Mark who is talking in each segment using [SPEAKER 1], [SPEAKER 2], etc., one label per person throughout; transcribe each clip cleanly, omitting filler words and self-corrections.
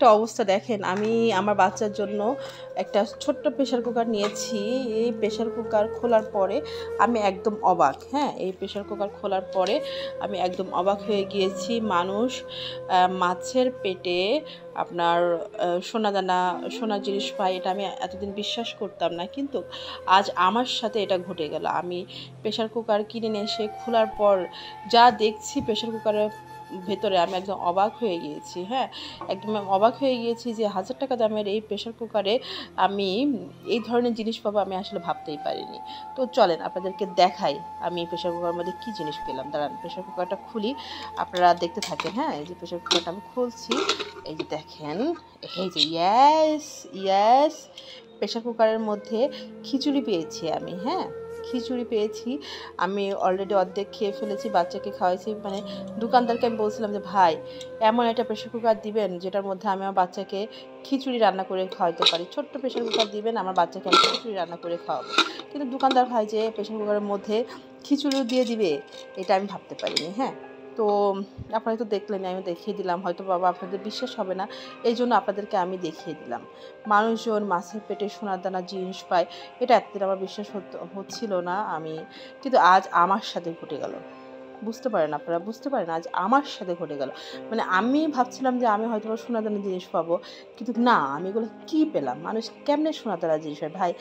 [SPEAKER 1] একটা অবস্থা দেখেন, আমি আমার বাচ্চার জন্য একটা ছোট্ট প্রেশার কুকার নিয়েছি। এই প্রেশার কুকার খোলার পরে আমি একদম অবাক। হ্যাঁ, এই প্রেশার কুকার খোলার পরে আমি একদম অবাক হয়ে গিয়েছি। মানুষ মাছের পেটে আপনার সোনাদানা, সোনার জিনিস পায়, এটা আমি এতদিন বিশ্বাস করতাম না, কিন্তু আজ আমার সাথে এটা ঘটে গেল। আমি প্রেশার কুকার কিনে নিয়ে এসে খোলার পর যা দেখছি প্রেশার কুকারের ভেতরে, আমি একদম অবাক হয়ে গিয়েছি। হ্যাঁ, একদম অবাক হয়ে গিয়েছি যে 1000 টাকা দামের এই প্রেশার কুকারে আমি এই ধরনের জিনিস পাবো, আমি আসলে ভাবতেই পারিনি। তো চলেন আপনাদেরকে দেখাই আমি প্রেশার কুকারের মধ্যে কী জিনিস পেলাম। দাঁড়ান, প্রেশার কুকারটা খুলি, আপনারা দেখতে থাকেন। হ্যাঁ, এই যে প্রেশার কুকারটা আমি খুলছি, এই যে দেখেন, এই যে ইয়াস ইয়াস, প্রেশার কুকারের মধ্যে খিচুড়ি পেয়েছি আমি। হ্যাঁ, খিচুড়ি পেয়েছি আমি, অলরেডি অর্ধেক খেয়ে ফেলেছি, বাচ্চাকে খাওয়াইছি। মানে দোকানদারকে আমি বলছিলাম যে ভাই, এমন একটা প্রেশার কুকার দিবেন যেটার মধ্যে আমি আমার বাচ্চাকে খিচুড়ি রান্না করে খাওয়াতে পারি। ছোট্ট প্রেশার কুকার দিবেন, আমার বাচ্চাকে আমি খিচুড়ি রান্না করে খাওয়াবো। কিন্তু দোকানদার ভাই যে প্রেশার কুকারের মধ্যে খিচুড়িও দিয়ে দিবে, এটা আমি ভাবতে পারিনি। হ্যাঁ, তো আপনারা তো দেখলেন, আমি দেখিয়ে দিলাম, হয়তো বাবা আপনাদের বিশ্বাস হবে না, এই জন্য আপনাদেরকে আমি দেখিয়ে দিলাম। মানুষজন মাছের পেটে সোনার দানা জিনিস পায়, এটা এতদিন আমার বিশ্বাস হচ্ছিল না। কিন্তু আজ আমার সাথে ঘটে গেল। বুঝতে পারেন, আপনারা বুঝতে পারেন, আজ আমার সাথে ঘটে গেল। মানে আমি ভাবছিলাম যে আমি হয়তো সোনা দানা জিনিস পাবো, কিন্তু না, আমি এগুলো কী পেলাম। মানুষ কেমনে সোনা দানা জিনিস হয় ভাই?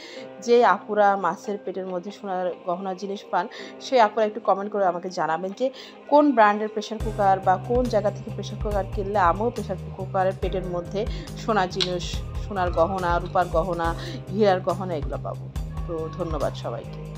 [SPEAKER 1] যে আপুরা মাছের পেটের মধ্যে সোনার গহনা জিনিস পান, সেই আপুরা একটু কমেন্ট করে আমাকে জানাবেন যে কোন ব্র্যান্ডের প্রেশার কুকার বা কোন জায়গা থেকে প্রেশার কুকার কিনলে আমিও প্রেশার কুকারের পেটের মধ্যে সোনার জিনিস, সোনার গহনা, রূপার গহনা, হীরার গহনা এগুলো পাবো। তো ধন্যবাদ সবাইকে।